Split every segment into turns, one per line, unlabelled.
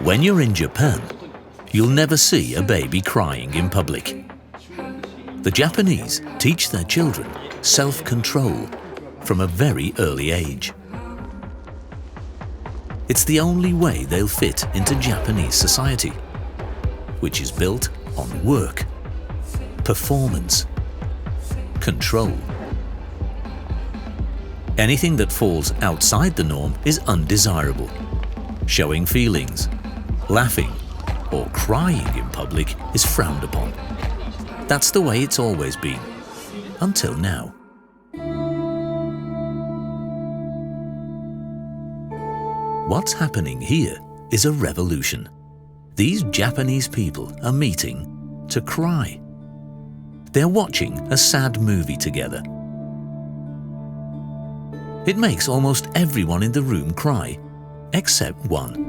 When you're in Japan, you'll never see a baby crying in public. The Japanese teach their children self-control from a very early age. It's the only way they'll fit into Japanese society, which is built on work, performance, control. Anything that falls outside the norm is undesirable. Showing feelings, laughing, or crying in public is frowned upon. That's the way it's always been, until now. What's happening here is a revolution. These Japanese people are meeting to cry. They're watching a sad movie together. It makes almost everyone in the room cry, except one.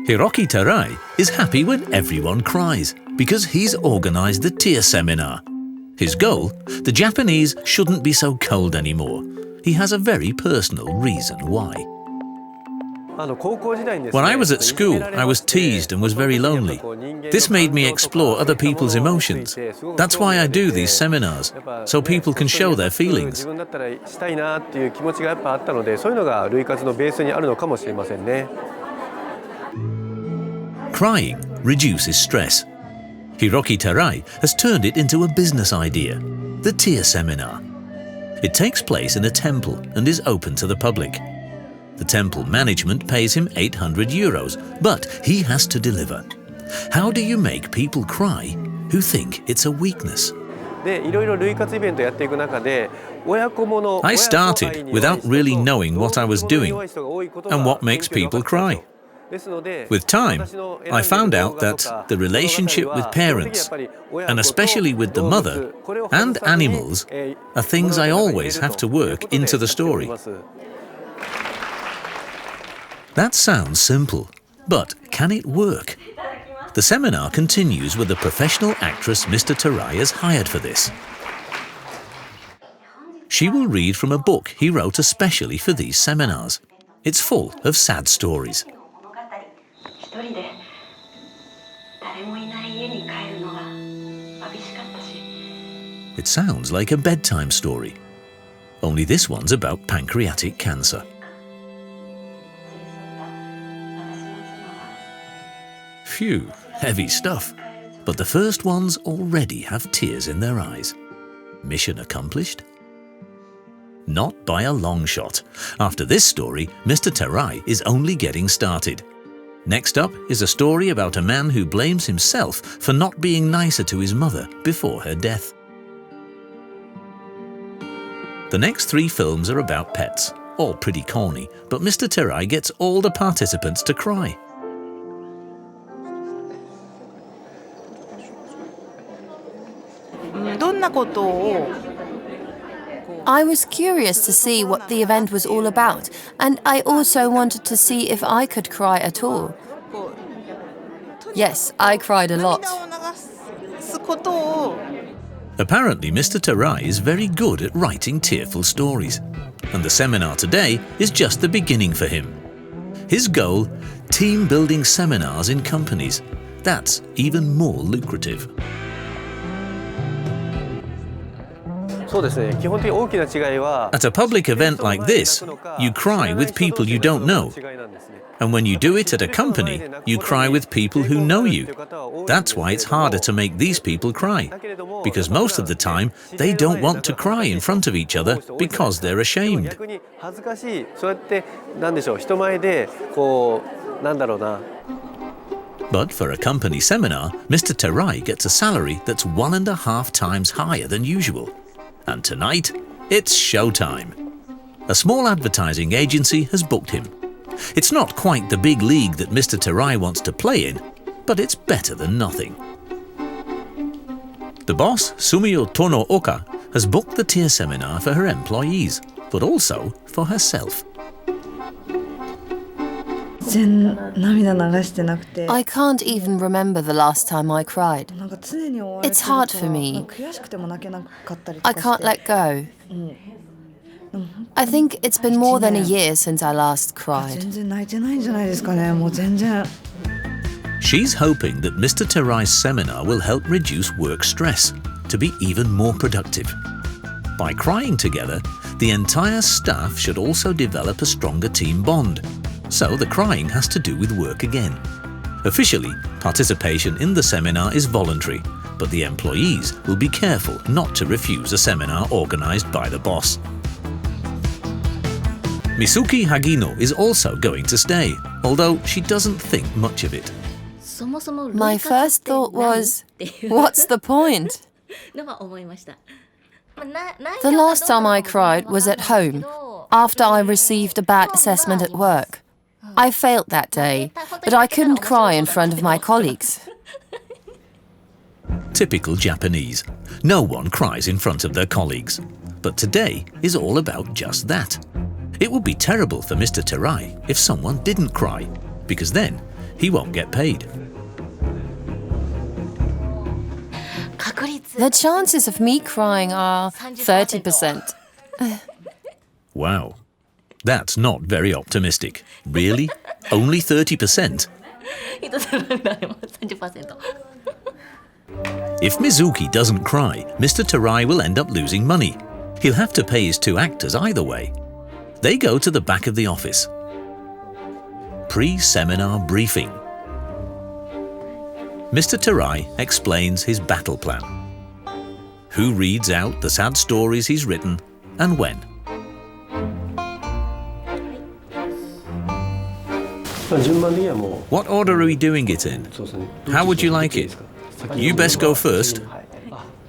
Hiroki Tarai is happy when everyone cries because he's organized the tear seminar. His goal? The Japanese shouldn't be so cold anymore. He has a very personal reason why. When I was at school, I was teased and was very lonely. This made me explore other people's emotions. That's why I do these seminars, so people can show their feelings. Crying reduces stress. Hiroki Tarai has turned it into a business idea, the tear seminar. It takes place in a temple and is open to the public. The temple management pays him €800, but he has to deliver. How do you make people cry who think it's a weakness? I started without really knowing what I was doing and what makes people cry. With time, I found out that the relationship with parents, and especially with the mother, and animals, are things I always have to work into the story. That sounds simple, but can it work? The seminar continues with the professional actress Mr. Tarai has hired for this. She will read from a book he wrote especially for these seminars. It's full of sad stories. It sounds like a bedtime story, only this one's about pancreatic cancer. Phew, heavy stuff. But the first ones already have tears in their eyes. Mission accomplished? Not by a long shot. After this story, Mr. Tarai is only getting started. Next up is a story about a man who blames himself for not being nicer to his mother before her death. The next 3 films are about pets, all pretty corny, but Mr. Tarai gets all the participants to cry.
I was curious to see what the event was all about, and I also wanted to see if I could cry at all. Yes, I cried a lot.
Apparently, Mr. Tarai is very good at writing tearful stories, and the seminar today is just the beginning for him. His goal? Team-building seminars in companies. That's even more lucrative. At a public event like this, you cry with people you don't know. And when you do it at a company, you cry with people who know you. That's why it's harder to make these people cry, because most of the time they don't want to cry in front of each other because they're ashamed. But for a company seminar, Mr. Tarai gets a salary that's 1.5 times higher than usual. And tonight, it's showtime. A small advertising agency has booked him. It's not quite the big league that Mr. Tarai wants to play in, but it's better than nothing. The boss, Sumio Tono-oka, has booked the tear seminar for her employees, but also for herself.
I can't even remember the last time I cried. It's hard for me. I can't let go. I think it's been more than a year since I last cried.
全然泣いてないんじゃないですかね。もう全然。
She's hoping that Mr. Terai's seminar will help reduce work stress to be even more productive. By crying together, the entire staff should also develop a stronger team bond. So the crying has to do with work again. Officially, participation in the seminar is voluntary, but the employees will be careful not to refuse a seminar organized by the boss. Misuki Hagino is also going to stay, although she doesn't think much of it.
My first thought was, what's the point? The last time I cried was at home, after I received a bad assessment at work. I failed that day, but I couldn't cry in front of my colleagues.
Typical Japanese. No one cries in front of their colleagues. But today is all about just that. It would be terrible for Mr. Terai if someone didn't cry, because then he won't get paid.
The chances of me crying are 30%.
Wow. That's not very optimistic. Really? Only 30%? If Mizuki doesn't cry, Mr. Terai will end up losing money. He'll have to pay his two actors either way. They go to the back of the office. Pre-seminar briefing. Mr. Terai explains his battle plan. Who reads out the sad stories he's written and when. What order are we doing it in? How would you like it? You best go first.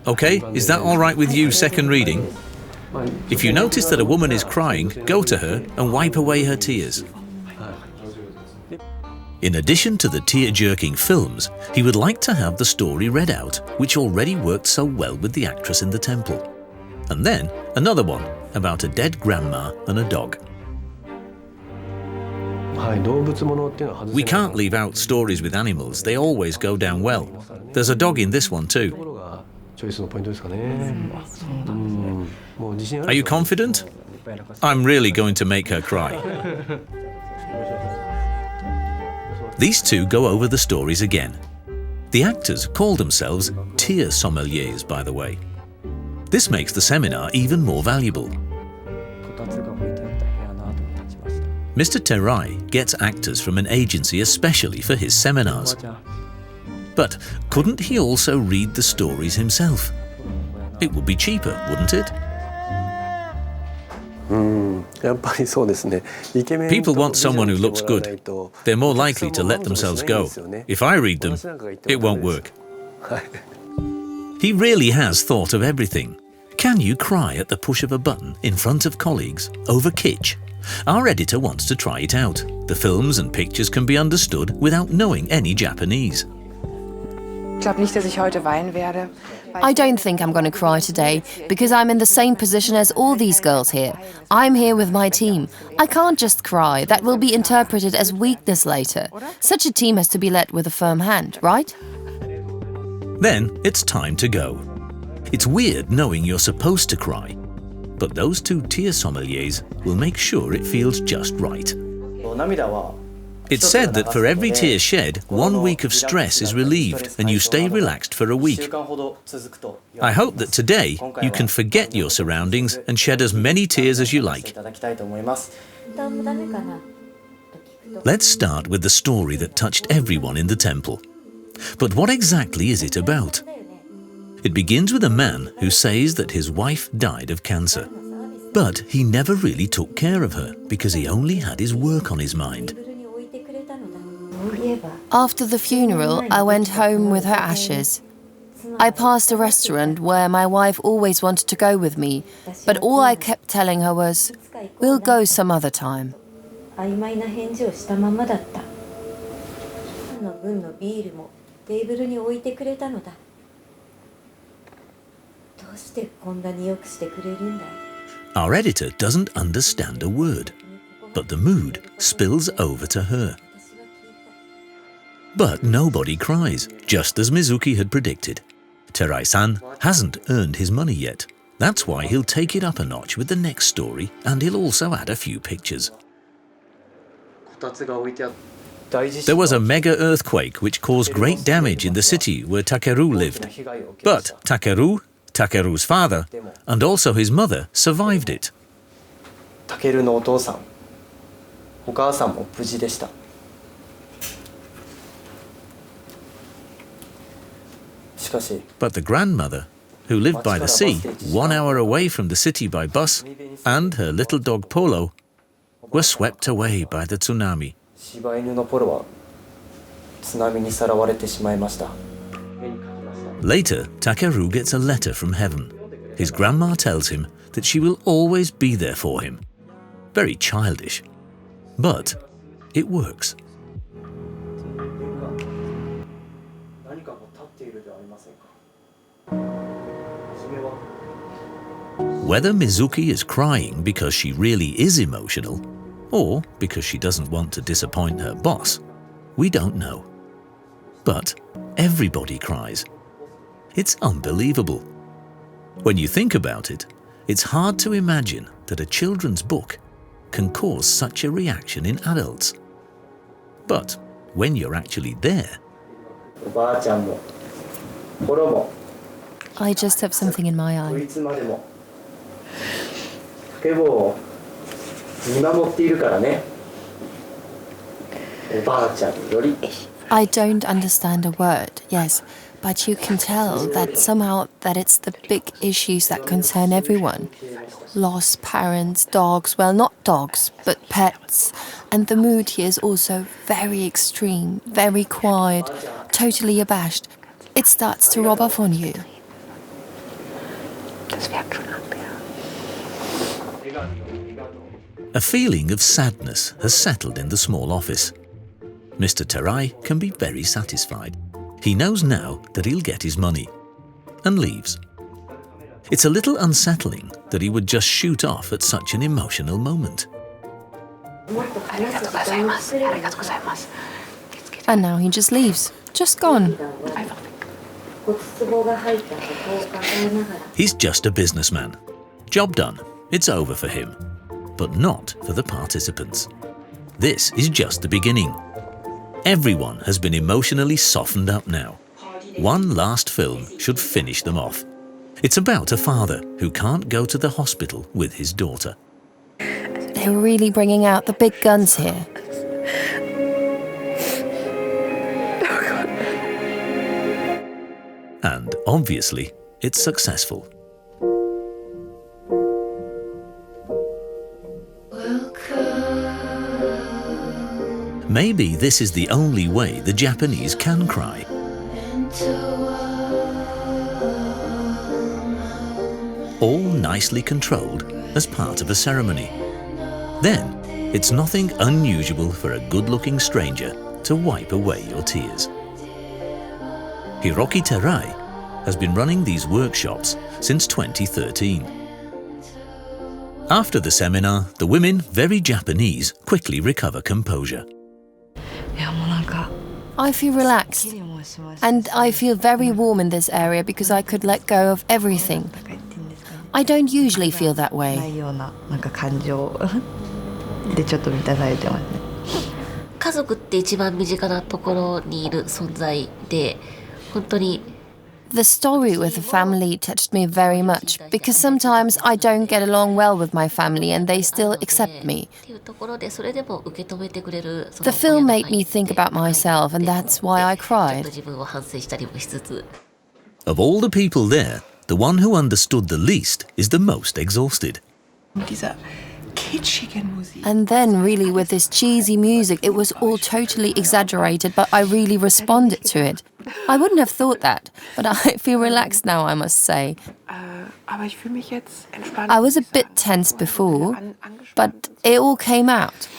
Okay, is that all right with you, second reading? If you notice that a woman is crying, go to her and wipe away her tears. In addition to the tear-jerking films, he would like to have the story read out, which already worked so well with the actress in the temple. And then another one about a dead grandma and a dog. We can't leave out stories with animals, they always go down well. There's a dog in this one too. Are you confident? I'm really going to make her cry. These two go over the stories again. The actors call themselves tear sommeliers, by the way. This makes the seminar even more valuable. Mr. Terai gets actors from an agency especially for his seminars. But couldn't he also read the stories himself? It would be cheaper, wouldn't it? People want someone who looks good. They're more likely to let themselves go. If I read them, it won't work. He really has thought of everything. Can you cry at the push of a button in front of colleagues over kitsch? Our editor wants to try it out. The films and pictures can be understood without knowing any Japanese.
I don't think I'm going to cry today because I'm in the same position as all these girls here. I'm here with my team. I can't just cry. That will be interpreted as weakness later. Such a team has to be led with a firm hand, right?
Then it's time to go. It's weird knowing you're supposed to cry, but those two tear sommeliers will make sure it feels just right. It's said that for every tear shed, 1 week of stress is relieved and you stay relaxed for a week. I hope that today you can forget your surroundings and shed as many tears as you like. Let's start with the story that touched everyone in the temple. But what exactly is it about? It begins with a man who says that his wife died of cancer. But he never really took care of her because he only had his work on his mind.
After the funeral, I went home with her ashes. I passed a restaurant where my wife always wanted to go with me, but all I kept telling her was, "We'll go some other time."
Our editor doesn't understand a word, but the mood spills over to her. But nobody cries, just as Mizuki had predicted. Terai-san hasn't earned his money yet. That's why he'll take it up a notch with the next story, and he'll also add a few pictures. There was a mega earthquake which caused great damage in the city where Takeru lived. But Takeru's father, and also his mother survived it.
タケルのお父さん、お母さんも無事でした。しかし、
But the grandmother, who lived by the sea, 1 hour away from the city by bus, and her little dog Polo, were swept away by the tsunami.
柴犬のポロは津波にさらわれてしまいました。
Later, Takeru gets a letter from heaven. His grandma tells him that she will always be there for him. Very childish. But it works. Whether Mizuki is crying because she really is emotional, or because she doesn't want to disappoint her boss, we don't know. But everybody cries. It's unbelievable. When you think about it, it's hard to imagine that a children's book can cause such a reaction in adults. But when you're actually there...
I just have something in my eye. I don't understand a word, yes, but you can tell that somehow that it's the big issues that concern everyone. Lost parents, dogs, well, not dogs, but pets. And the mood here is also very extreme, very quiet, totally abashed. It starts to rub off on you.
A feeling of sadness has settled in the small office. Mr. Terai can be very satisfied. He knows now that he'll get his money, and leaves. It's a little unsettling that he would just shoot off at such an emotional moment.
And now he just leaves, just gone.
He's just a businessman. Job done. It's over for him. But not for the participants. This is just the beginning. Everyone has been emotionally softened up now. One last film should finish them off. It's about a father who can't go to the hospital with his daughter.
They're really bringing out the big guns here.
And obviously, it's successful. Maybe this is the only way the Japanese can cry. All nicely controlled as part of a ceremony. Then, it's nothing unusual for a good-looking stranger to wipe away your tears. Hiroki Terai has been running these workshops since 2013. After the seminar, the women, very Japanese, quickly recover composure.
I feel relaxed, and I feel very warm in this area because I could let go of everything. I don't usually feel that way. The story with the family touched me very much because sometimes I don't get along well with my family and they still accept me. The film made me think about myself and that's why I cried.
Of all the people there, the one who understood the least is the most exhausted.
And then really with this cheesy music, it was all totally exaggerated, but I really responded to it. I wouldn't have thought that, but I feel relaxed now, I must say. I was a bit tense before, but it all came out.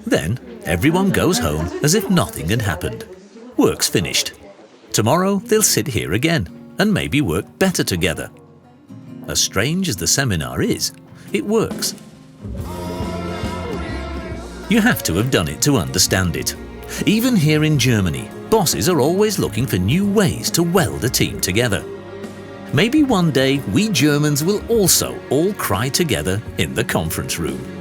Then everyone goes home as if nothing had happened. Work's finished. Tomorrow they'll sit here again and maybe work better together. As strange as the seminar is, it works. You have to have done it to understand it. Even here in Germany, Bosses are always looking for new ways to weld a team together. Maybe one day we Germans will also all cry together in the conference room.